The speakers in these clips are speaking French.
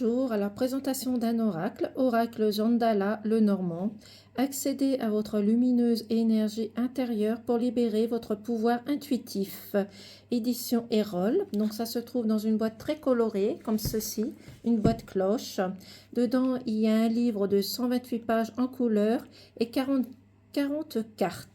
Bonjour, à la présentation d'un oracle, oracle Jandala le Normand. Accédez à votre lumineuse énergie intérieure pour libérer votre pouvoir intuitif. Édition Erol, donc ça se trouve dans une boîte très colorée, comme ceci, une boîte cloche. Dedans, il y a un livre de 128 pages en couleur et 40 cartes.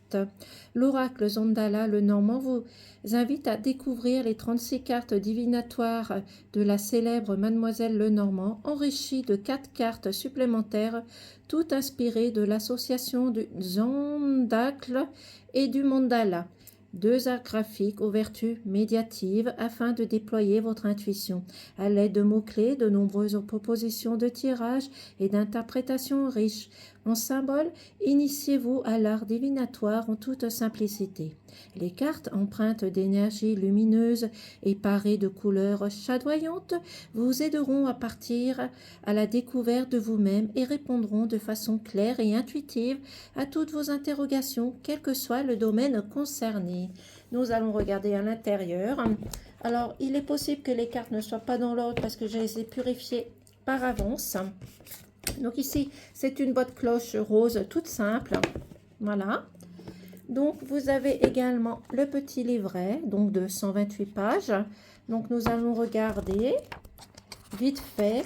L'oracle Jandala le Normand vous invite à découvrir les 36 cartes divinatoires de la célèbre Mademoiselle Lenormand, enrichies de 4 cartes supplémentaires, toutes inspirées de l'association du Zandacle et du Mandala. 2 arts graphiques aux vertus médiatives afin de déployer votre intuition. À l'aide de mots-clés, de nombreuses propositions de tirage et d'interprétations riches en symboles, initiez-vous à l'art divinatoire en toute simplicité. Les cartes empreintes d'énergie lumineuse et parées de couleurs chatoyantes vous aideront à partir à la découverte de vous-même et répondront de façon claire et intuitive à toutes vos interrogations, quel que soit le domaine concerné. Nous allons regarder à l'intérieur. Alors, il est possible que les cartes ne soient pas dans l'ordre parce que je les ai purifiées par avance. Donc ici, c'est une boîte cloche rose toute simple. Voilà. Donc, vous avez également le petit livret, donc de 128 pages. Donc, nous allons regarder vite fait.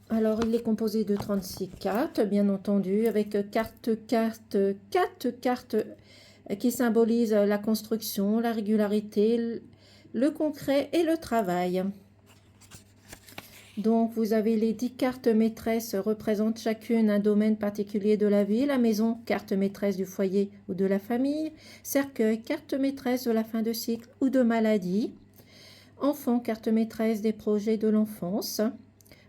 Alors, il est composé de 36 cartes, bien entendu, avec 4 cartes qui symbolisent la construction, la régularité, le concret et le travail. Donc, vous avez les 10 cartes maîtresses représentent chacune un domaine particulier de la vie. La maison, carte maîtresse du foyer ou de la famille. Cercueil, carte maîtresse de la fin de cycle ou de maladie. Enfant, carte maîtresse des projets de l'enfance.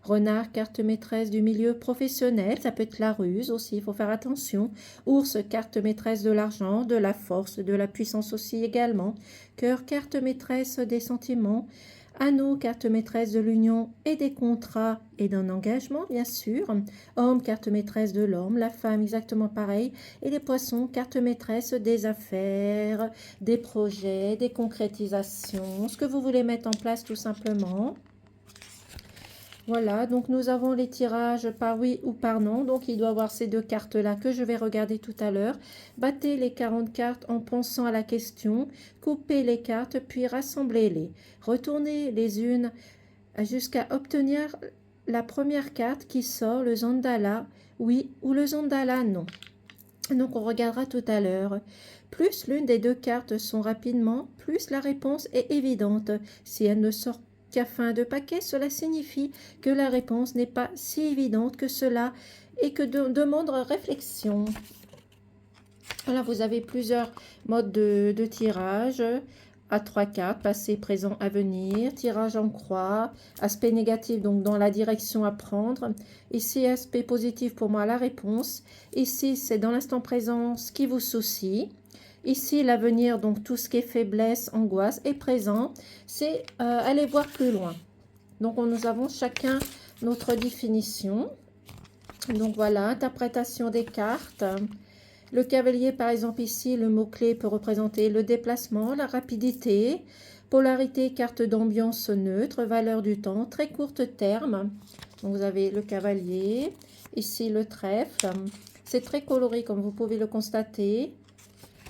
Renard, carte maîtresse du milieu professionnel, ça peut être la ruse aussi, il faut faire attention. Ours, carte maîtresse de l'argent, de la force, de la puissance aussi également. Cœur, carte maîtresse des sentiments. Anneau, carte maîtresse de l'union et des contrats et d'un engagement, bien sûr. Homme, carte maîtresse de l'homme. La femme, exactement pareil. Et les poissons, carte maîtresse des affaires, des projets, des concrétisations, ce que vous voulez mettre en place tout simplement. Voilà, donc nous avons les tirages par oui ou par non. Donc il doit y avoir ces 2 cartes-là que je vais regarder tout à l'heure. Battez les 40 cartes en pensant à la question. Coupez les cartes, puis rassemblez-les. Retournez les unes jusqu'à obtenir la première carte qui sort, le Jandala oui ou le Jandala non. Donc on regardera tout à l'heure. Plus l'une des 2 cartes sont rapidement, plus la réponse est évidente. Si elle ne sort qu'à fin de paquet, cela signifie que la réponse n'est pas si évidente que cela et que demande réflexion. Voilà, vous avez plusieurs modes de tirage. À 3 cartes, passé, présent, avenir, tirage en croix, aspect négatif, donc dans la direction à prendre. Ici, aspect positif pour moi, la réponse. Ici, c'est dans l'instant présent ce qui vous soucie. Ici, l'avenir, donc tout ce qui est faiblesse, angoisse, et présent, c'est aller voir plus loin. Donc, nous avons chacun notre définition. Donc, voilà, interprétation des cartes. Le cavalier, par exemple, ici, le mot-clé peut représenter le déplacement, la rapidité. Polarité, carte d'ambiance neutre, valeur du temps, très courte terme. Donc, vous avez le cavalier. Ici, le trèfle. C'est très coloré, comme vous pouvez le constater.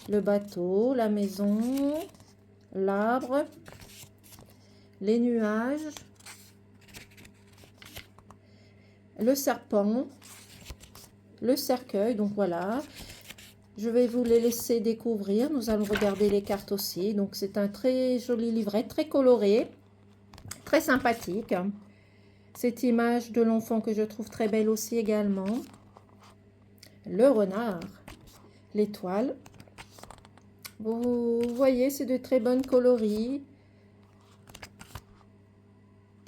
Le bateau, la maison, l'arbre, les nuages, le serpent, le cercueil. Donc voilà, je vais vous les laisser découvrir. Nous allons regarder les cartes aussi. Donc c'est un très joli livret, très coloré, très sympathique. Cette image de l'enfant que je trouve très belle aussi également. Le renard, l'étoile. Vous voyez, c'est de très bonnes coloris.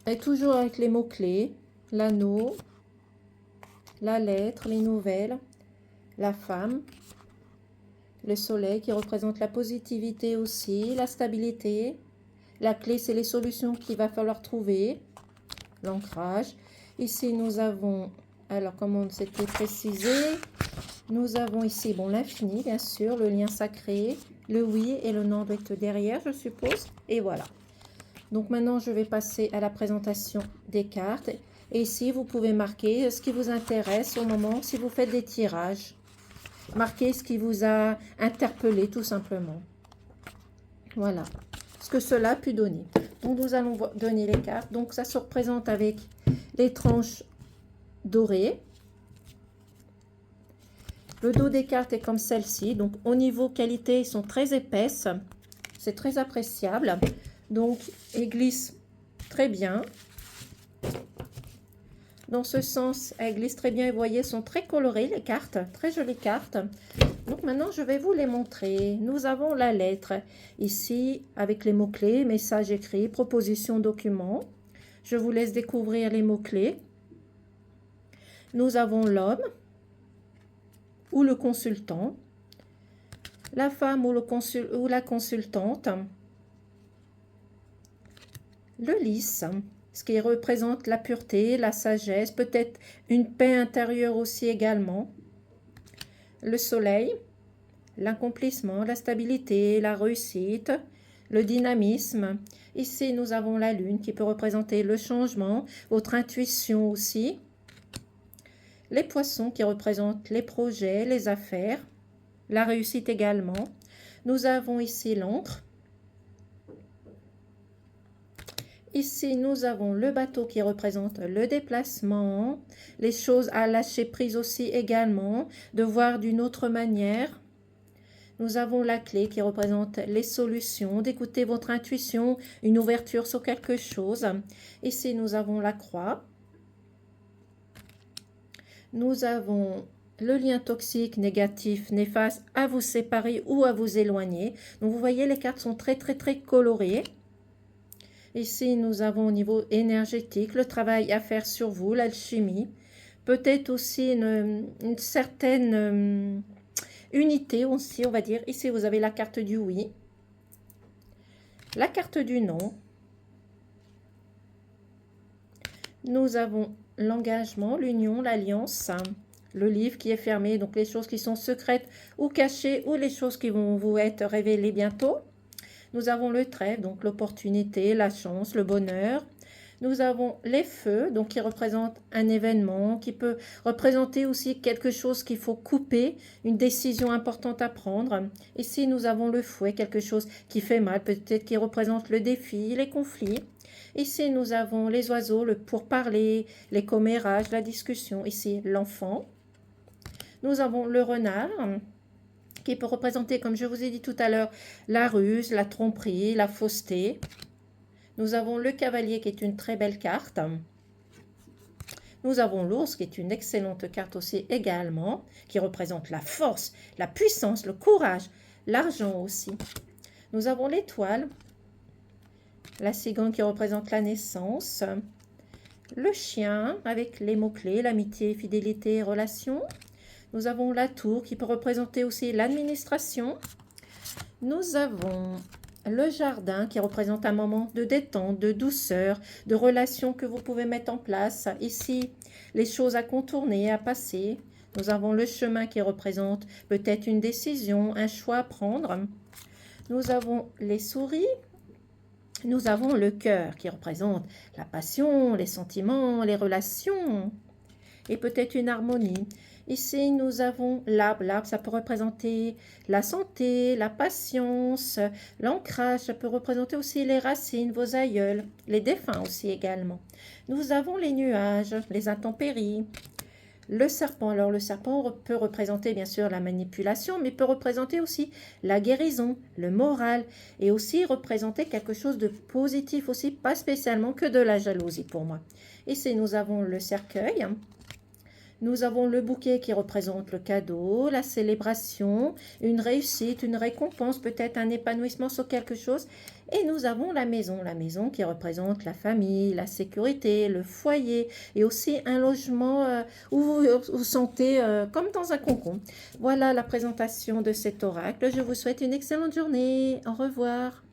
Et toujours avec les mots-clés. L'anneau, la lettre, les nouvelles, la femme, le soleil qui représente la positivité aussi, la stabilité. La clé, c'est les solutions qu'il va falloir trouver. L'ancrage. Ici, nous avons, alors comme on s'était précisé, nous avons ici, bon, l'infini, bien sûr, le lien sacré, le oui et le non doit être derrière, je suppose. Et voilà. Donc maintenant, je vais passer à la présentation des cartes. Et ici, vous pouvez marquer ce qui vous intéresse au moment si vous faites des tirages. Marquez ce qui vous a interpellé tout simplement. Voilà ce que cela a pu donner. Donc nous allons donner les cartes. Donc ça se représente avec les tranches dorées. Le dos des cartes est comme celle-ci. Donc au niveau qualité, ils sont très épaisses. C'est très appréciable. Donc ils glissent très bien. Dans ce sens, elles glissent très bien. Et vous voyez, elles sont très colorées les cartes. Très jolies cartes. Donc maintenant, je vais vous les montrer. Nous avons la lettre. Ici, avec les mots-clés, message écrit, proposition, document. Je vous laisse découvrir les mots-clés. Nous avons l'homme ou le consultant. La femme ou la consultante. Le lys, ce qui représente la pureté, la sagesse, peut-être une paix intérieure aussi également. Le soleil, l'accomplissement, la stabilité, la réussite, le dynamisme. Ici, nous avons la lune qui peut représenter le changement, votre intuition aussi. Les poissons qui représentent les projets, les affaires, la réussite également. Nous avons ici l'encre. Ici, nous avons le bateau qui représente le déplacement, les choses à lâcher prise aussi également, de voir d'une autre manière. Nous avons la clé qui représente les solutions, d'écouter votre intuition, une ouverture sur quelque chose. Ici, nous avons la croix. Nous avons le lien toxique, négatif, néfaste, à vous séparer ou à vous éloigner. Donc, vous voyez, les cartes sont très colorées. Ici, nous avons au niveau énergétique, le travail à faire sur vous, l'alchimie. Peut-être aussi une certaine unité aussi, on va dire. Ici, vous avez la carte du oui. La carte du non. Nous avons l'engagement, l'union, l'alliance. Le livre qui est fermé, donc les choses qui sont secrètes ou cachées ou les choses qui vont vous être révélées bientôt. Nous avons le trèfle, donc l'opportunité, la chance, le bonheur. Nous avons les feux, donc qui représentent un événement, qui peut représenter aussi quelque chose qu'il faut couper, une décision importante à prendre. Ici, nous avons le fouet, quelque chose qui fait mal, peut-être qui représente le défi, les conflits. Ici, nous avons les oiseaux, le pourparler, les commérages, la discussion. Ici, l'enfant. Nous avons le renard, qui peut représenter, comme je vous ai dit tout à l'heure, la ruse, la tromperie, la fausseté. Nous avons le cavalier qui est une très belle carte. Nous avons l'ours qui est une excellente carte aussi également, qui représente la force, la puissance, le courage, l'argent aussi. Nous avons l'étoile, la cigogne qui représente la naissance, le chien avec les mots-clés, l'amitié, fidélité, relation. Nous avons la tour qui peut représenter aussi l'administration. Nous avons le jardin qui représente un moment de détente, de douceur, de relation que vous pouvez mettre en place. Ici, les choses à contourner, à passer. Nous avons le chemin qui représente peut-être une décision, un choix à prendre. Nous avons les souris. Nous avons le cœur qui représente la passion, les sentiments, les relations et peut-être une harmonie. Ici, nous avons l'arbre. L'arbre, ça peut représenter la santé, la patience, l'ancrage. Ça peut représenter aussi les racines, vos aïeuls, les défunts aussi également. Nous avons les nuages, les intempéries. Le serpent. Alors, le serpent peut représenter bien sûr la manipulation, mais peut représenter aussi la guérison, le moral, et aussi représenter quelque chose de positif aussi, pas spécialement que de la jalousie pour moi. Ici, nous avons le cercueil. Nous avons le bouquet qui représente le cadeau, la célébration, une réussite, une récompense, peut-être un épanouissement sur quelque chose. Et nous avons la maison qui représente la famille, la sécurité, le foyer et aussi un logement où vous vous sentez comme dans un cocon. Voilà la présentation de cet oracle. Je vous souhaite une excellente journée. Au revoir.